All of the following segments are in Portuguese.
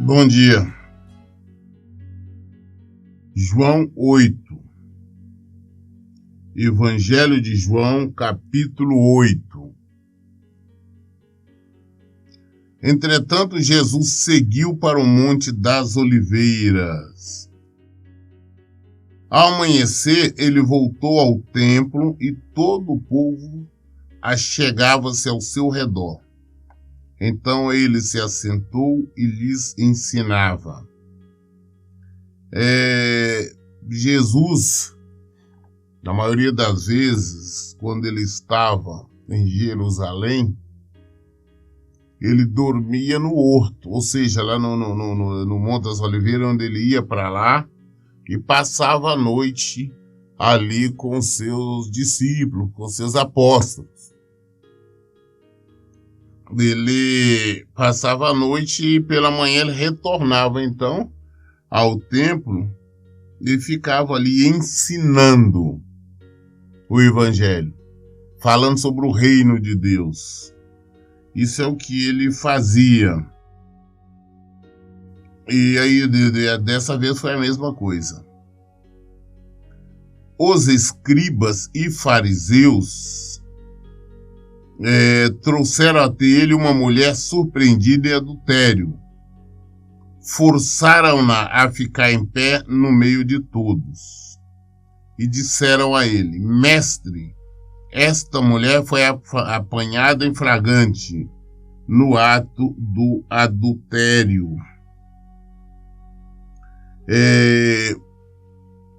Bom dia. João 8. Evangelho de João, capítulo 8. Entretanto, Jesus seguiu para o Monte das Oliveiras. Ao amanhecer, ele voltou ao templo e todo o povo achegava-se ao seu redor. Então ele se assentou e lhes ensinava. Jesus, na maioria das vezes, quando ele estava em Jerusalém, ele dormia no horto, ou seja, lá no Monte das Oliveiras, onde ele ia para lá e passava a noite ali com seus discípulos, com seus apóstolos. Ele passava a noite e pela manhã ele retornava então ao templo e ficava ali ensinando o Evangelho, falando sobre o reino de Deus. Isso é o que ele fazia. E aí, dessa vez foi a mesma coisa. Os escribas e fariseus trouxeram até ele uma mulher surpreendida em adultério. Forçaram-na a ficar em pé no meio de todos. E disseram a ele: Mestre, esta mulher foi apanhada em flagrante no ato do adultério.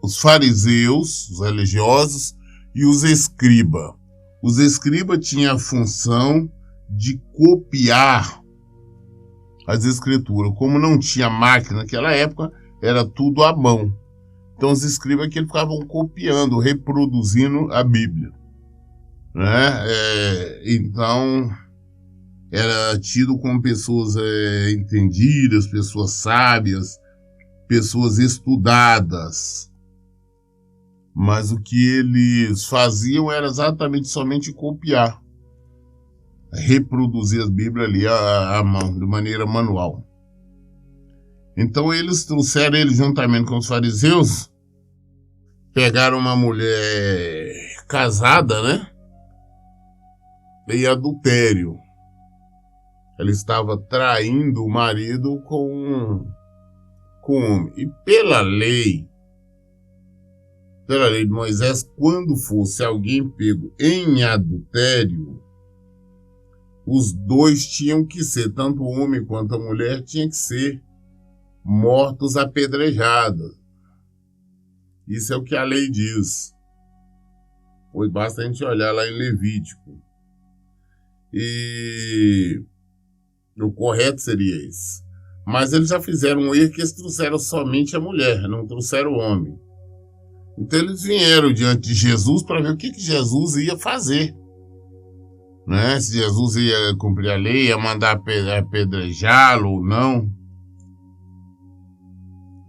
Os fariseus, os religiosos e os escribas. Os escribas tinham a função de copiar as escrituras. Como não tinha máquina naquela época, era tudo à mão. Então os escribas que ficavam copiando, reproduzindo a Bíblia. Então era tido como pessoas entendidas, pessoas sábias, pessoas estudadas. Mas o que eles faziam era exatamente somente copiar, reproduzir as Bíblias ali à mão, de maneira manual. Então eles trouxeram ele juntamente com os fariseus, pegaram uma mulher casada, em adultério. Ela estava traindo o marido com um homem. E pela lei de Moisés, quando fosse alguém pego em adultério, os dois tinham que ser, tanto o homem quanto a mulher, tinham que ser mortos apedrejados. Isso é o que a lei diz. Pois basta a gente olhar lá em Levítico. E o correto seria isso. Mas eles já fizeram um erro que eles trouxeram somente a mulher, não trouxeram o homem. Então eles vieram diante de Jesus para ver o que Jesus ia fazer. Se Jesus ia cumprir a lei, ia mandar apedrejá-lo ou não.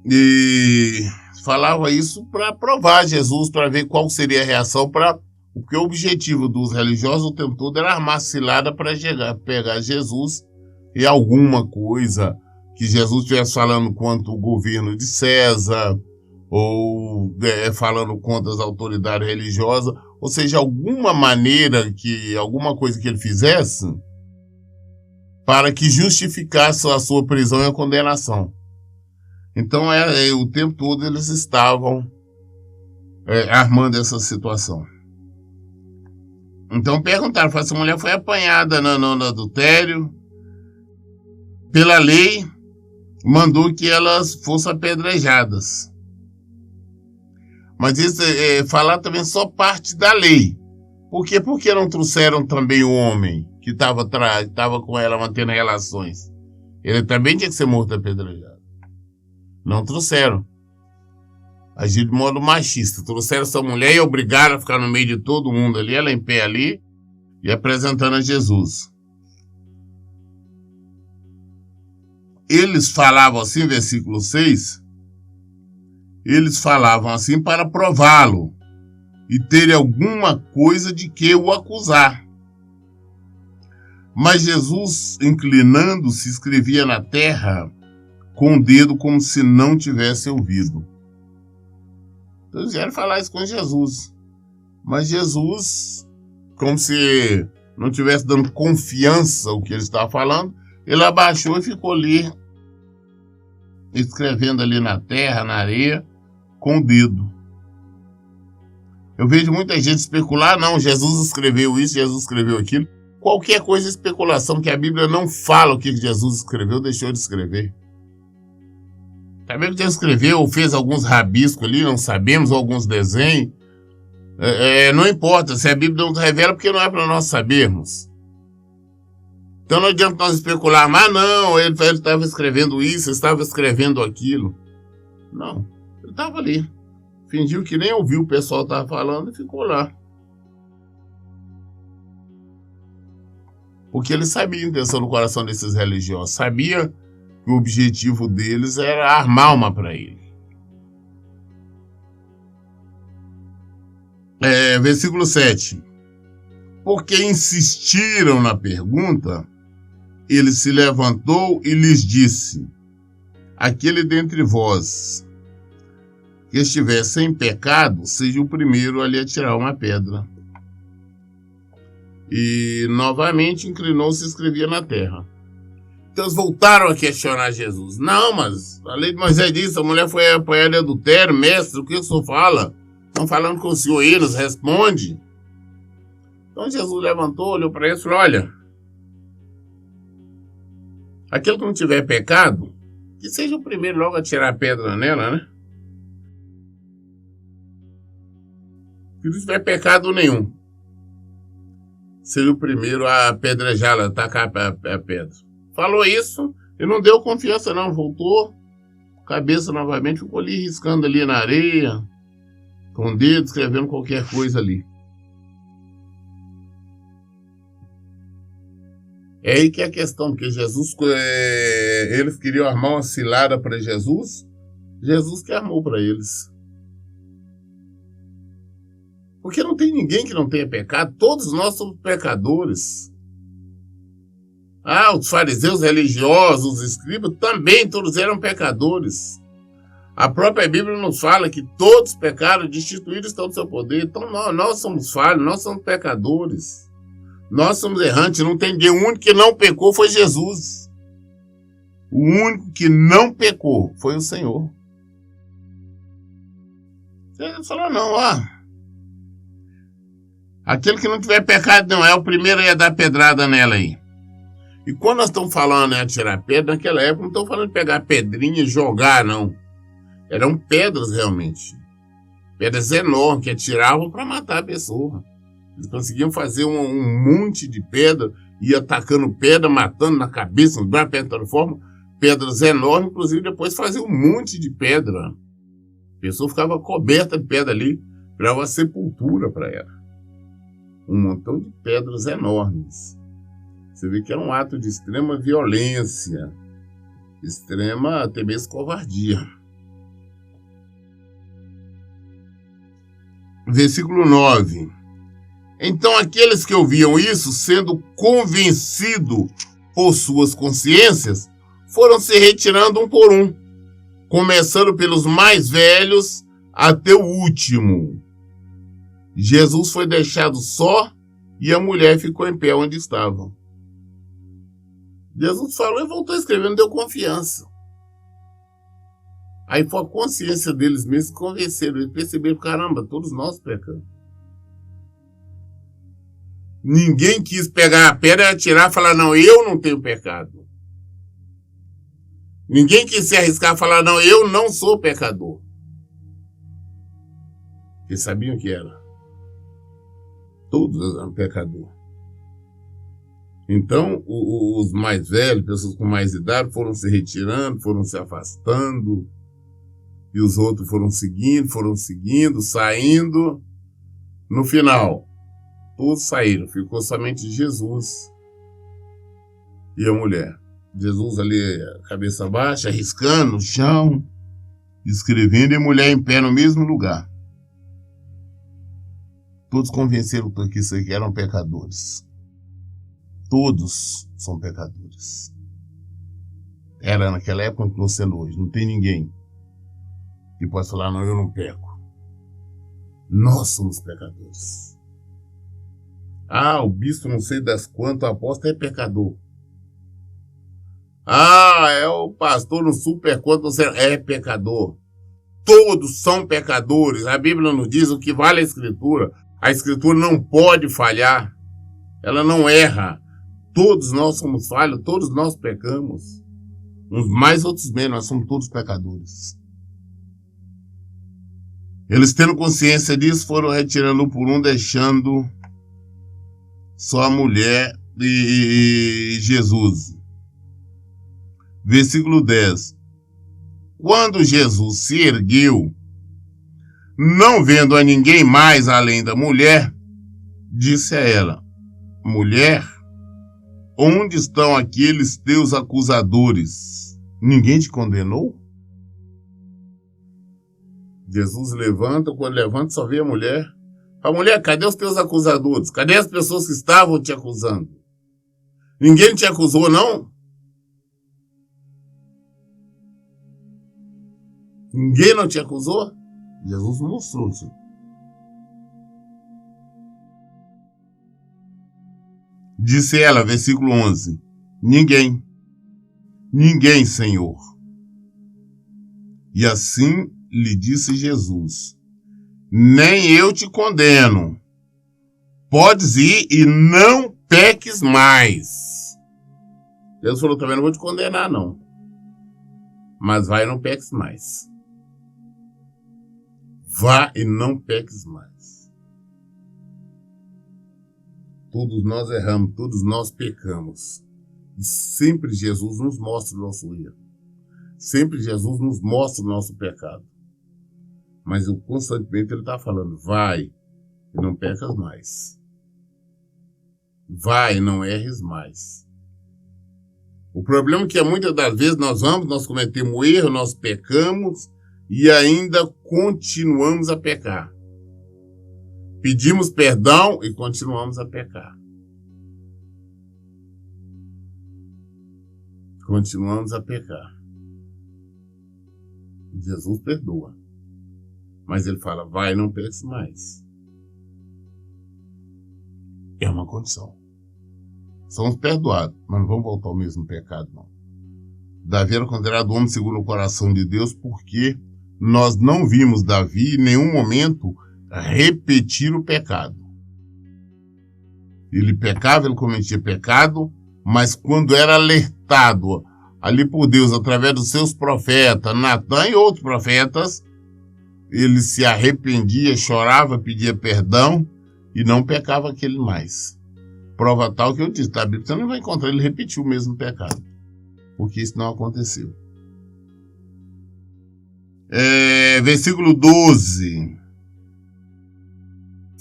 E falava isso para provar Jesus, para ver qual seria a reação, porque o objetivo dos religiosos o tempo todo era armar cilada para pegar Jesus e alguma coisa que Jesus estivesse falando contra o governo de César, ou falando contra as autoridades religiosas, ou seja, alguma coisa que ele fizesse para que justificasse a sua prisão e a condenação. Então, o tempo todo eles estavam armando essa situação. Então perguntaram, essa mulher foi apanhada no adultério, pela lei, mandou que elas fossem apedrejadas. Mas isso falar também só parte da lei. Por quê? Porque não trouxeram também o homem que estava com ela mantendo relações? Ele também tinha que ser morto apedrejado. Não trouxeram. Agiram de modo machista. Trouxeram essa mulher e obrigaram a ficar no meio de todo mundo ali, ela em pé ali, e apresentando a Jesus. Eles falavam assim, versículo 6, eles falavam assim para prová-lo e terem alguma coisa de que o acusar. Mas Jesus, inclinando-se, escrevia na terra com o dedo como se não tivesse ouvido. Então eles vieram falar isso com Jesus. Mas Jesus, como se não estivesse dando confiança ao que ele estava falando, ele abaixou e ficou ali, escrevendo ali na terra, na areia, com o dedo. Eu vejo muita gente especular, não, Jesus escreveu isso, Jesus escreveu aquilo. Qualquer coisa é especulação, que a Bíblia não fala o que Jesus escreveu, deixou de escrever. Sabemos que ele escreveu ou fez alguns rabiscos ali, não sabemos, ou alguns desenhos. Não importa, se a Bíblia não revela, porque não é para nós sabermos. Então não adianta nós especular, mas não, ele estava escrevendo isso, estava escrevendo aquilo. Não, ele estava ali. Fingiu que nem ouviu o pessoal estava falando e ficou lá. Porque ele sabia a intenção do coração desses religiosos, sabia que o objetivo deles era armar uma para ele. Versículo 7. Porque insistiram na pergunta, ele se levantou e lhes disse: aquele dentre vós que estiver sem pecado, seja o primeiro a lhe atirar uma pedra. E novamente inclinou-se e escrevia na terra. Então eles voltaram a questionar Jesus. Não, mas a lei de Moisés diz, a mulher foi apanhada em adultério, mestre, o que o senhor fala? Estão falando com o senhor aí, nos responde. Então Jesus levantou, olhou para eles e falou: olha, aquele que não tiver pecado, que seja o primeiro logo a tirar a pedra nela, né? Que não tiver pecado nenhum, seja o primeiro a apedrejá-la, atacar a pedra. Falou isso e não deu confiança não, voltou, cabeça novamente, ficou ali riscando ali na areia, com o dedo, escrevendo qualquer coisa ali. É aí que é a questão, porque Jesus, eles queriam armar uma cilada para Jesus, Jesus que armou para eles. Porque não tem ninguém que não tenha pecado, todos nós somos pecadores. Os fariseus religiosos, os escribas, também todos eram pecadores. A própria Bíblia nos fala que todos pecaram, destituídos estão do seu poder. Então nós somos falhos, nós somos pecadores. Nós somos errantes, não tem ninguém. O único que não pecou foi Jesus. O único que não pecou foi o Senhor. Você falou, não, aquele que não tiver pecado não é o primeiro a ia dar pedrada nela aí. E quando nós estamos falando em atirar pedra, naquela época não estamos falando de pegar pedrinha e jogar, não. Eram pedras realmente. Pedras enormes que atiravam para matar a pessoa. Eles conseguiam fazer um monte de pedra, ia atacando pedra, matando na cabeça, nos braços, pedra de toda forma. Pedras enormes, inclusive depois fazia um monte de pedra. A pessoa ficava coberta de pedra ali, virava uma sepultura para ela. Um montão de pedras enormes. Você vê que era um ato de extrema violência, extrema, até mesmo covardia. Versículo 9. Então aqueles que ouviam isso, sendo convencidos por suas consciências, foram se retirando um por um, começando pelos mais velhos até o último. Jesus foi deixado só e a mulher ficou em pé onde estava. Jesus falou e voltou escrevendo, deu confiança. Aí foi a consciência deles mesmos que convenceram, eles perceberam, caramba, todos nós pecamos. Ninguém quis pegar a pedra e atirar e falar, não, eu não tenho pecado. Ninguém quis se arriscar e falar, não, eu não sou pecador. Eles sabiam que era. Todos eram pecadores. Então, os mais velhos, pessoas com mais idade, foram se retirando, foram se afastando, e os outros foram seguindo, saindo. No final, todos saíram, ficou somente Jesus e a mulher. Jesus ali, cabeça baixa, arriscando no chão, escrevendo, e a mulher em pé no mesmo lugar. Todos convenceram que isso aqui eram pecadores. Todos são pecadores. Era naquela época, continua sendo hoje. Não tem ninguém que possa falar, não, eu não peco. Nós somos pecadores. Ah, o bispo não sei das quantas, o apóstolo é pecador. Ah, é o pastor no super quanto você é pecador. Todos são pecadores. A Bíblia nos diz o que vale a Escritura. A Escritura não pode falhar. Ela não erra. Todos nós somos falhos, todos nós pecamos. Uns mais, outros menos, nós somos todos pecadores. Eles, tendo consciência disso, foram retirando um por um, deixando só a mulher e Jesus. Versículo 10. Quando Jesus se ergueu, não vendo a ninguém mais além da mulher, disse a ela: mulher, onde estão aqueles teus acusadores? Ninguém te condenou? Jesus levanta, quando levanta só vê a mulher. A mulher, cadê os teus acusadores? Cadê as pessoas que estavam te acusando? Ninguém te acusou, não? Ninguém não te acusou? Jesus mostrou isso. Disse ela, versículo 11, ninguém, ninguém, Senhor. E assim lhe disse Jesus, nem eu te condeno. Podes ir e não peques mais. Jesus falou também, não vou te condenar, não. Mas vai e não peques mais. Vá e não peques mais. Todos nós erramos, todos nós pecamos. E sempre Jesus nos mostra o nosso erro. Sempre Jesus nos mostra o nosso pecado. Mas constantemente ele está falando, vai e não pecas mais. Vai e não erres mais. O problema é que muitas das vezes nós cometemos erro, nós pecamos e ainda continuamos a pecar. Pedimos perdão e continuamos a pecar. Continuamos a pecar. Jesus perdoa. Mas ele fala, vai e não peques mais. É uma condição. Somos perdoados, mas não vamos voltar ao mesmo pecado, não. Davi era considerado homem segundo o coração de Deus porque nós não vimos Davi em nenhum momento repetir o pecado. Ele pecava, ele cometia pecado, mas quando era alertado ali por Deus, através dos seus profetas, Natã e outros profetas, ele se arrependia, chorava, pedia perdão e não pecava aquele mais. Prova tal que eu disse, da Bíblia, você não vai encontrar ele repetir o mesmo pecado, porque isso não aconteceu. Versículo 12.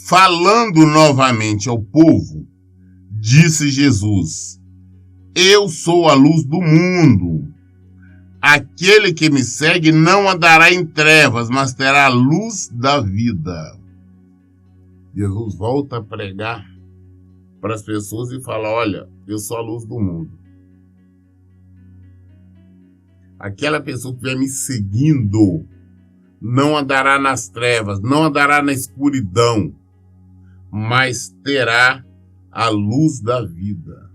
Falando novamente ao povo, disse Jesus, eu sou a luz do mundo. Aquele que me segue não andará em trevas, mas terá a luz da vida. Jesus volta a pregar para as pessoas e fala, olha, eu sou a luz do mundo. Aquela pessoa que estiver me seguindo não andará nas trevas, não andará na escuridão, mas terá a luz da vida.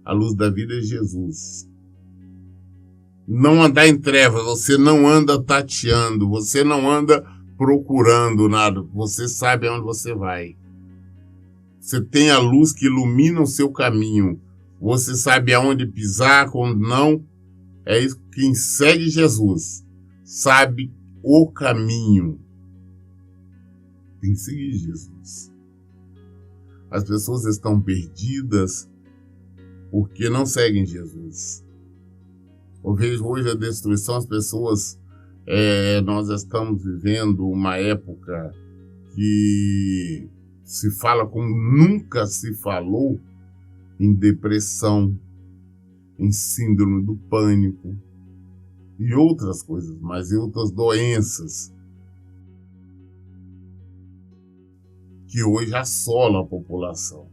A luz da vida é Jesus. Não andar em trevas, você não anda tateando, você não anda procurando nada, você sabe aonde você vai. Você tem a luz que ilumina o seu caminho, você sabe aonde pisar, quando não. É isso, quem segue Jesus sabe o caminho. Tem que seguir Jesus. As pessoas estão perdidas porque não seguem Jesus. Eu vejo hoje a destruição, as pessoas, nós estamos vivendo uma época que se fala como nunca se falou em depressão, em síndrome do pânico e outras coisas, mas e outras doenças que hoje assolam a população.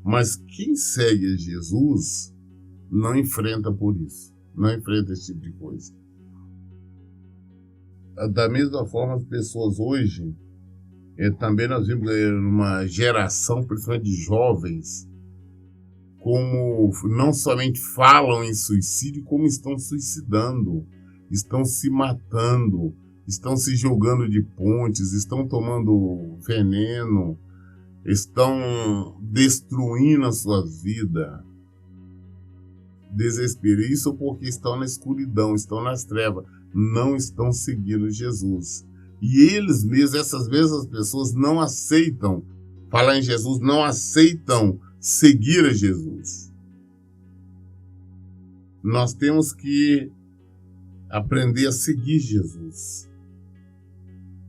Mas quem segue a Jesus não enfrenta por isso. Não enfrenta esse tipo de coisa. Da mesma forma, as pessoas hoje, também nós vimos uma geração, principalmente de jovens, como não somente falam em suicídio, como estão suicidando, estão se matando, estão se jogando de pontes, estão tomando veneno, estão destruindo a sua vida. Desespero. Isso porque estão na escuridão, estão nas trevas, não estão seguindo Jesus. E eles mesmos, essas mesmas pessoas, não aceitam falar em Jesus, não aceitam seguir a Jesus. Nós temos que aprender a seguir Jesus.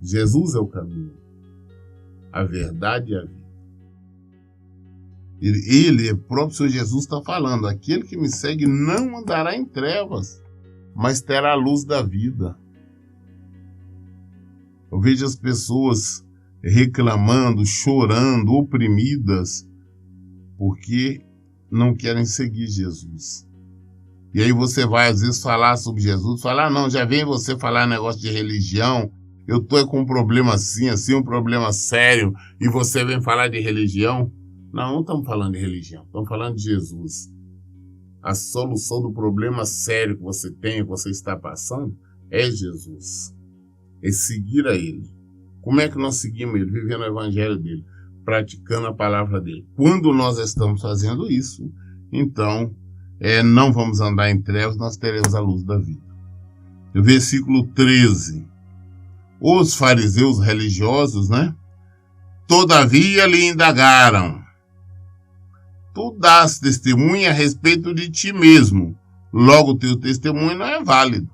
Jesus é o caminho, a verdade e a vida. Ele, o próprio Senhor Jesus está falando, aquele que me segue não andará em trevas, mas terá a luz da vida. Eu vejo as pessoas reclamando, chorando, oprimidas, porque não querem seguir Jesus. E aí você vai às vezes falar sobre Jesus, falar, não, já vem você falar negócio de religião, eu tô com um problema assim, um problema sério, e você vem falar de religião? Não estamos falando de religião, estamos falando de Jesus. A solução do problema sério que você tem, que você está passando, é Jesus. É seguir a Ele. Como é que nós seguimos Ele? Vivendo o evangelho dEle, praticando a palavra dEle. Quando nós estamos fazendo isso, então, não vamos andar em trevas, nós teremos a luz da vida. Versículo 13. Os fariseus religiosos, todavia lhe indagaram: tu dás testemunha a respeito de ti mesmo, logo o teu testemunho não é válido.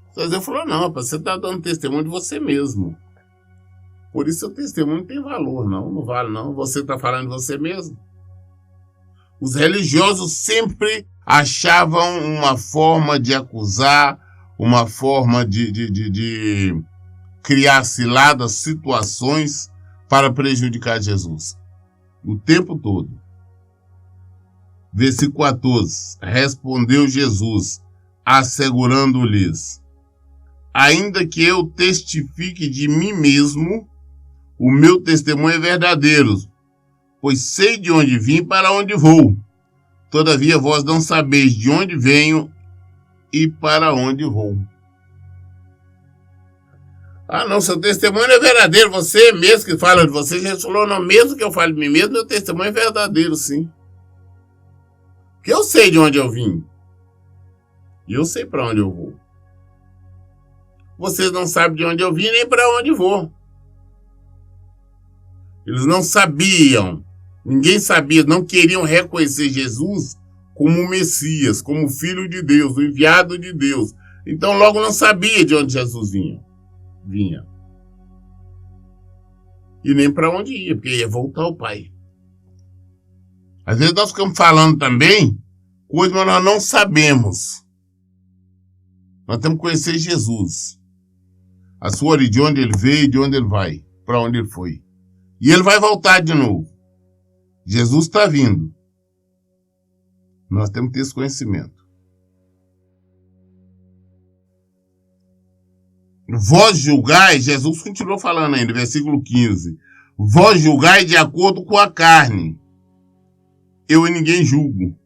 O fariseu falou, não, você está dando testemunho de você mesmo. Por isso o testemunho não tem valor, não vale não, você está falando de você mesmo. Os religiosos sempre achavam uma forma de acusar, uma forma de criar ciladas, situações para prejudicar Jesus. O tempo todo. Versículo 14. Respondeu Jesus, assegurando-lhes: ainda que eu testifique de mim mesmo, o meu testemunho é verdadeiro, pois sei de onde vim e para onde vou. Todavia vós não sabeis de onde venho e para onde vou. Ah, não, seu testemunho é verdadeiro, você mesmo que fala de você, Jesus falou, não, mesmo que eu fale de mim mesmo, meu testemunho é verdadeiro, sim. Porque eu sei de onde eu vim. E eu sei para onde eu vou. Vocês não sabem de onde eu vim nem para onde vou. Eles não sabiam, ninguém sabia, não queriam reconhecer Jesus como o Messias, como o Filho de Deus, o enviado de Deus. Então logo não sabia de onde Jesus vinha. E nem para onde ia, porque ia voltar ao Pai. Às vezes nós ficamos falando também coisas, mas nós não sabemos. Nós temos que conhecer Jesus. A sua origem, de onde ele veio, de onde ele vai, para onde ele foi. E ele vai voltar de novo. Jesus está vindo. Nós temos que ter esse conhecimento. Vós julgais, Jesus continuou falando ainda, versículo 15. Vós julgais de acordo com a carne. Eu e ninguém julgo.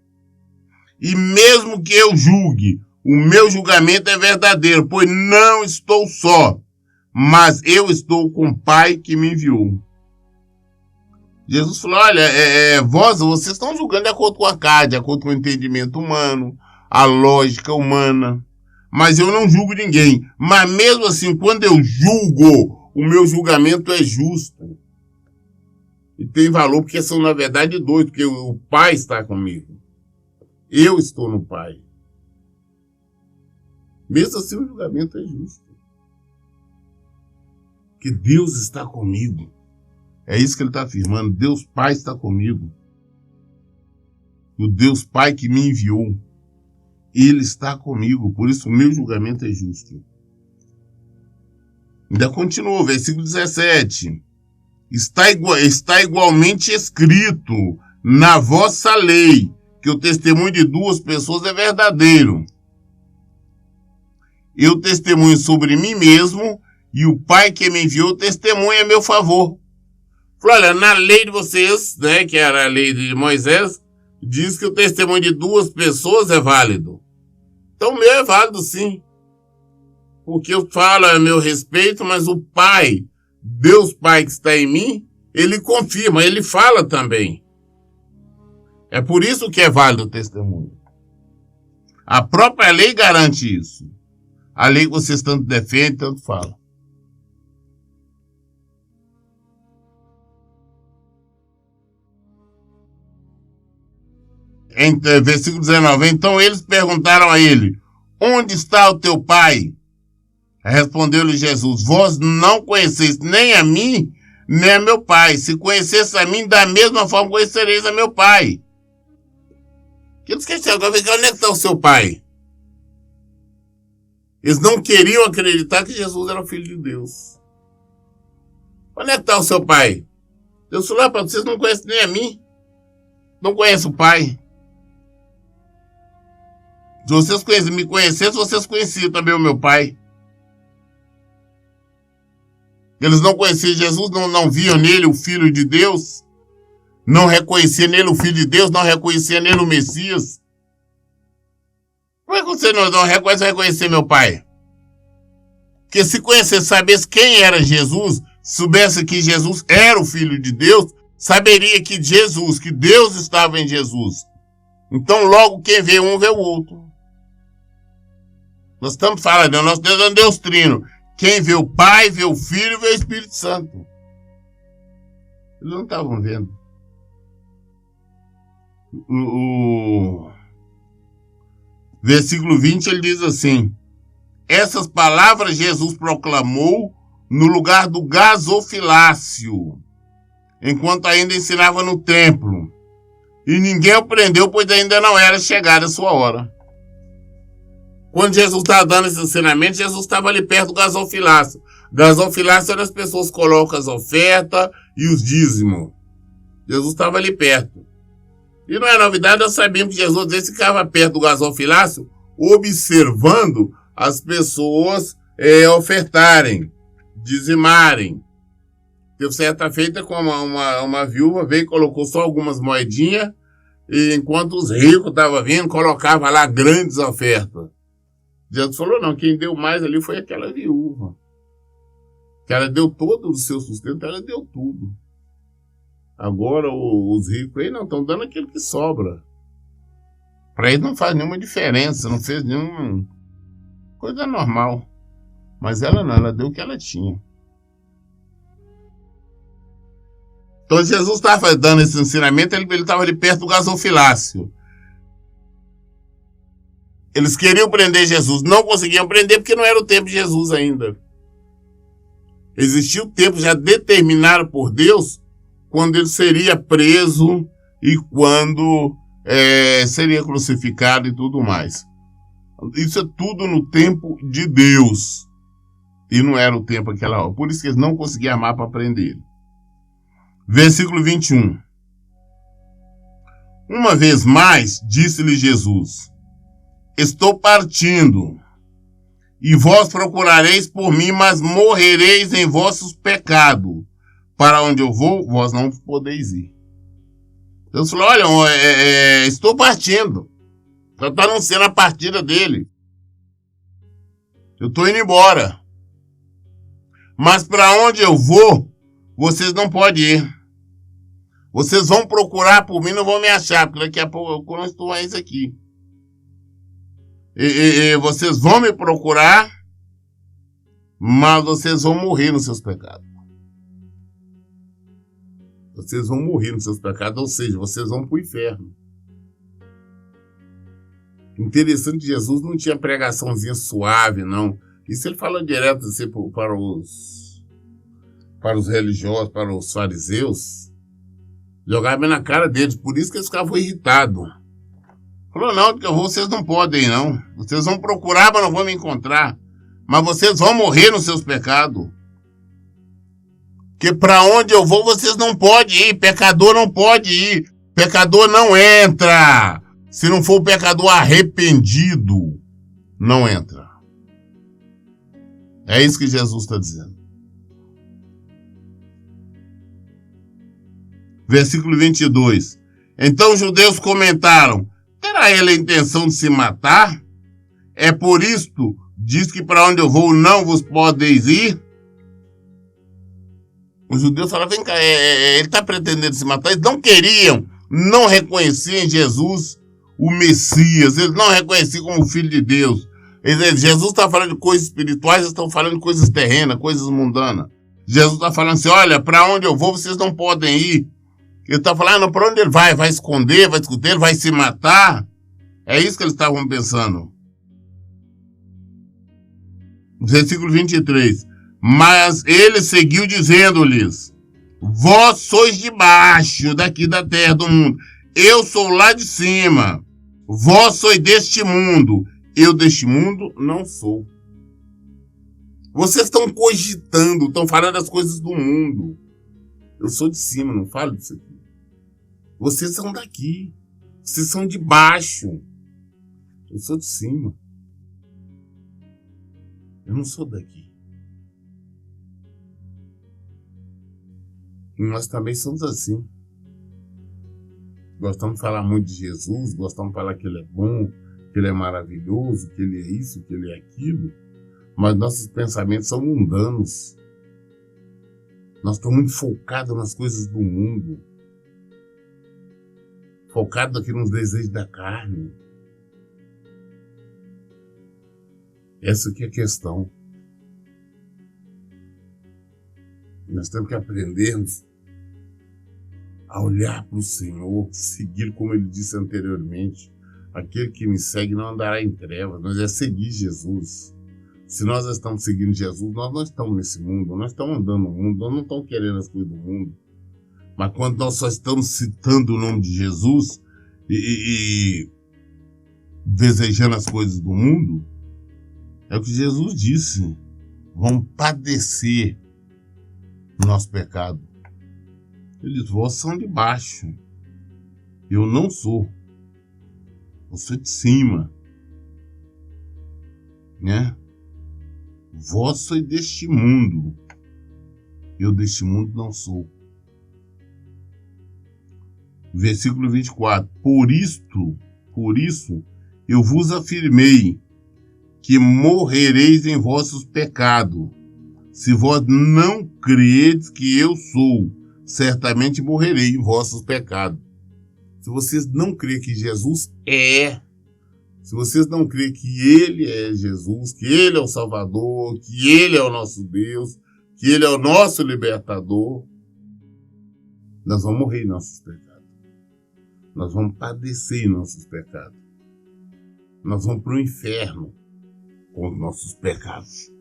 E mesmo que eu julgue, o meu julgamento é verdadeiro, pois não estou só, mas eu estou com o Pai que me enviou. Jesus falou, olha, vocês estão julgando de acordo com a carne, de acordo com o entendimento humano, a lógica humana, mas eu não julgo ninguém. Mas mesmo assim, quando eu julgo, o meu julgamento é justo. E tem valor, porque são, na verdade, dois, porque o Pai está comigo. Eu estou no Pai. Mesmo assim, o julgamento é justo. Que Deus está comigo. É isso que ele está afirmando. Deus Pai está comigo. O Deus Pai que me enviou. Ele está comigo. Por isso, o meu julgamento é justo. Ainda continuou, versículo 17. Está igualmente escrito na vossa lei, que o testemunho de duas pessoas é verdadeiro. Eu testemunho sobre mim mesmo e o Pai que me enviou testemunha a meu favor. Falei, olha, na lei de vocês, né, que era a lei de Moisés, diz que o testemunho de duas pessoas é válido. Então o meu é válido sim. Porque eu falo a meu respeito, mas o Pai, Deus Pai que está em mim, ele confirma, ele fala também. É por isso que é válido o testemunho. A própria lei garante isso. A lei que vocês tanto defendem, tanto falam. Em versículo 19, então eles perguntaram a ele, onde está o teu pai? Respondeu-lhe Jesus, vós não conheceis nem a mim, nem a meu pai. Se conhecesse a mim, da mesma forma conhecereis a meu pai. Eles questionam, onde é que está o seu pai? Eles não queriam acreditar que Jesus era o Filho de Deus. Onde é que está o seu pai? Deus falou, para vocês não conhecem nem a mim, não conhecem o pai. Se vocês me conhecessem, vocês conheciam também o meu pai. Eles não conheciam Jesus, não viam nele o Filho de Deus, não reconheciam nele o Filho de Deus, não reconheciam nele o Messias. Como é que você não reconhece, vai reconhecer meu pai? Porque se conhecesse, sabesse quem era Jesus, soubesse que Jesus era o Filho de Deus, saberia que Deus estava em Jesus. Então logo quem vê um, vê o outro. Nós estamos falando, nosso Deus é um Deus trino. Quem vê o Pai, vê o Filho, vê o Espírito Santo. Eles não estavam vendo. O versículo 20, ele diz assim, essas palavras Jesus proclamou no lugar do gasofilácio, enquanto ainda ensinava no templo. E ninguém o prendeu, pois ainda não era chegada a sua hora. Quando Jesus estava dando esse ensinamento, Jesus estava ali perto do gasofilácio. Gasofilácio era as pessoas que colocam as ofertas e os dízimos. Jesus estava ali perto. E não é novidade, nós sabíamos que Jesus às vezes ficava perto do gasofilácio, observando as pessoas ofertarem, dizimarem. Teve certa feita com uma viúva, veio e colocou só algumas moedinhas, e enquanto os ricos estavam vindo, colocava lá grandes ofertas. Jesus falou, não, quem deu mais ali foi aquela viúva. Que ela deu todo o seu sustento, ela deu tudo. Agora os ricos aí não estão dando aquilo que sobra. Para eles não faz nenhuma diferença, não fez nenhuma coisa normal. Mas ela não, ela deu o que ela tinha. Então Jesus estava dando esse ensinamento, ele estava ali perto do gasofilácio. Eles queriam prender Jesus, não conseguiam prender porque não era o tempo de Jesus ainda. Existia o tempo já determinado por Deus quando ele seria preso e quando seria crucificado e tudo mais. Isso é tudo no tempo de Deus. E não era o tempo aquela hora. Por isso que eles não conseguiam armar para prender ele. Versículo 21. Uma vez mais, disse-lhe Jesus, estou partindo, e vós procurareis por mim, mas morrereis em vossos pecados. Para onde eu vou, vós não podeis ir. Deus falou, olha, estou partindo. Já está anunciando a partida dele. Eu estou indo embora. Mas para onde eu vou, vocês não podem ir. Vocês vão procurar por mim, não vão me achar, porque daqui a pouco eu não estou mais aqui. Vocês vão me procurar, mas vocês vão morrer nos seus pecados. Vocês vão morrer nos seus pecados, ou seja, vocês vão para o inferno. Interessante, Jesus não tinha pregaçãozinha suave, não. Isso ele fala direto assim, para os religiosos, para os fariseus. Jogava bem na cara deles, por isso que eles ficavam irritados. Falou, não, que vocês não podem ir, não. Vocês vão procurar, mas não vão me encontrar. Mas vocês vão morrer nos seus pecados. Porque para onde eu vou, vocês não podem ir. Pecador não pode ir. Pecador não entra. Se não for o pecador arrependido, não entra. É isso que Jesus está dizendo. Versículo 22. Então os judeus comentaram: terá ele a intenção de se matar? É por isto, diz que para onde eu vou não vos podeis ir? Os judeus falaram: vem cá, ele está pretendendo se matar. Eles não queriam, não reconheciam em Jesus o Messias. Eles não reconheciam como o Filho de Deus. Jesus está falando de coisas espirituais, eles estão falando de coisas terrenas, coisas mundanas. Jesus está falando assim: olha, para onde eu vou vocês não podem ir. Ele está falando: para onde ele vai? Vai esconder, vai esconder, ele vai se matar? É isso que eles estavam pensando. Versículo 23. Mas ele seguiu dizendo-lhes: vós sois de baixo, daqui da terra do mundo. Eu sou lá de cima. Vós sois deste mundo. Eu deste mundo não sou. Vocês estão cogitando, estão falando das coisas do mundo. Eu sou de cima, não falo disso aqui. Vocês são daqui. Vocês são de baixo. Eu sou de cima. Eu não sou daqui. E nós também somos assim. Gostamos de falar muito de Jesus, gostamos de falar que ele é bom, que ele é maravilhoso, que ele é isso, que ele é aquilo. Mas nossos pensamentos são mundanos. Nós estamos muito focados nas coisas do mundo. Focados aqui nos desejos da carne. Essa aqui é a questão. Nós temos que aprendermos a olhar para o Senhor, seguir como ele disse anteriormente. Aquele que me segue não andará em trevas, mas é seguir Jesus. Se nós estamos seguindo Jesus, nós não estamos nesse mundo, nós estamos andando no mundo, nós não estamos querendo as coisas do mundo. Mas quando nós só estamos citando o nome de Jesus e desejando as coisas do mundo, é o que Jesus disse: vão padecer o nosso pecado. Ele diz: vós são de baixo, eu não sou. Eu sou de cima. Né? Vós sois deste mundo, eu deste mundo não sou. Versículo 24. Por isso, eu vos afirmei que morrereis em vossos pecados. Se vós não credes que eu sou, certamente morrerei em vossos pecados. Se vocês não crêem que Jesus é, se vocês não crêem que ele é Jesus, que ele é o Salvador, que ele é o nosso Deus, que ele é o nosso libertador, nós vamos morrer em nossos pecados. Nós vamos padecer em nossos pecados. Nós vamos para o inferno com os nossos pecados.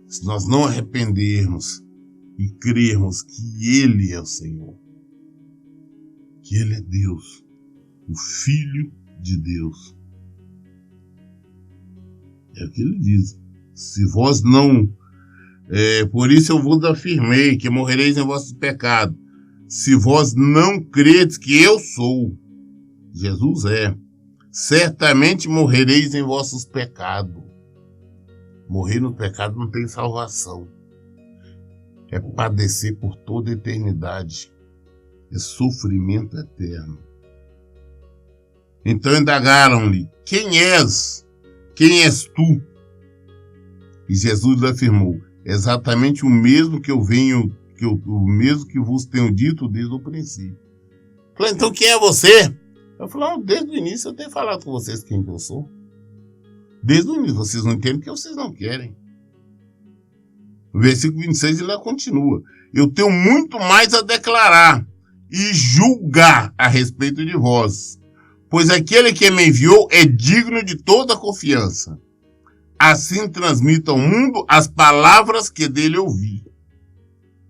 Se nós não arrependermos e crermos que ele é o Senhor, que ele é Deus, o Filho de Deus. É o que ele diz. Se vós não... por isso eu vos afirmei que morrereis em vossos pecados. Se vós não credes que eu sou, Jesus é, certamente morrereis em vossos pecados. Morrer no pecado não tem salvação. É padecer por toda a eternidade. É sofrimento eterno. Então indagaram-lhe: quem és? Quem és tu? E Jesus lhe afirmou: exatamente o mesmo que o mesmo que vos tenho dito desde o princípio. Falei: então quem é você? Eu falei: desde o início eu tenho falado com vocês quem que eu sou. Desde o início, vocês não entendem porque vocês não querem. No versículo 26 ele continua: eu tenho muito mais a declarar e julgar a respeito de vós, pois aquele que me enviou é digno de toda confiança. Assim transmita ao mundo as palavras que dele ouvi.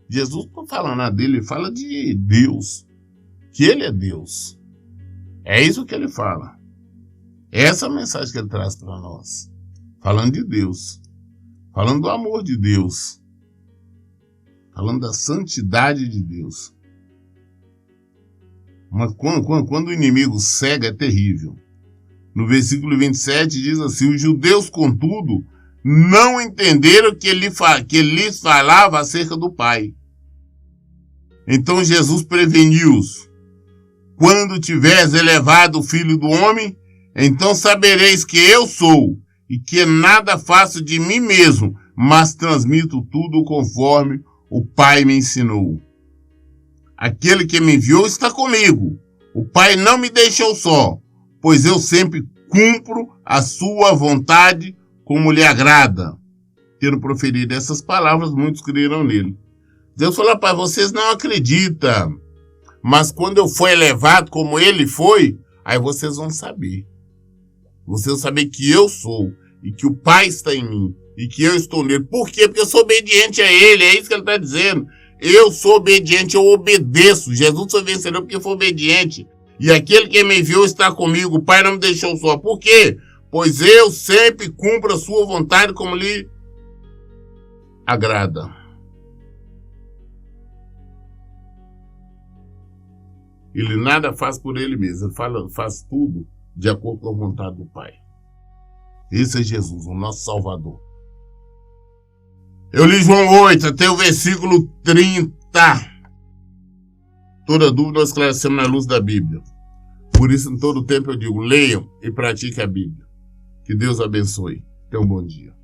Jesus não fala nada dele, ele fala de Deus, que ele é Deus. É isso que ele fala. Essa é a mensagem que ele traz para nós. Falando de Deus, falando do amor de Deus, falando da santidade de Deus. Mas quando o inimigo cega é terrível. No versículo 27 diz assim: os judeus, contudo, não entenderam que ele lhes falava acerca do Pai. Então Jesus preveniu-os: quando tiveres elevado o Filho do Homem, então sabereis que eu sou, e que nada faço de mim mesmo, mas transmito tudo conforme o Pai me ensinou. Aquele que me enviou está comigo. O Pai não me deixou só, pois eu sempre cumpro a sua vontade como lhe agrada. Tendo proferido essas palavras, muitos creram nele. Deus falou: pai, vocês não acreditam, mas quando eu for elevado como ele foi, aí vocês vão saber. Vocês vão saber que eu sou, e que o Pai está em mim, e que eu estou nele. Por quê? Porque eu sou obediente a ele, é isso que ele está dizendo. Eu sou obediente, eu obedeço. Jesus foi vencedor porque foi obediente. E aquele que me enviou está comigo. O Pai não me deixou só. Por quê? Pois eu sempre cumpro a sua vontade como lhe agrada. Ele nada faz por ele mesmo. Ele faz tudo de acordo com a vontade do Pai. Esse é Jesus, o nosso Salvador. Eu li João 8 até o versículo 30. Toda dúvida nós esclarecemos na luz da Bíblia. Por isso, em todo tempo eu digo, leiam e pratiquem a Bíblia. Que Deus abençoe. Tenham um bom dia.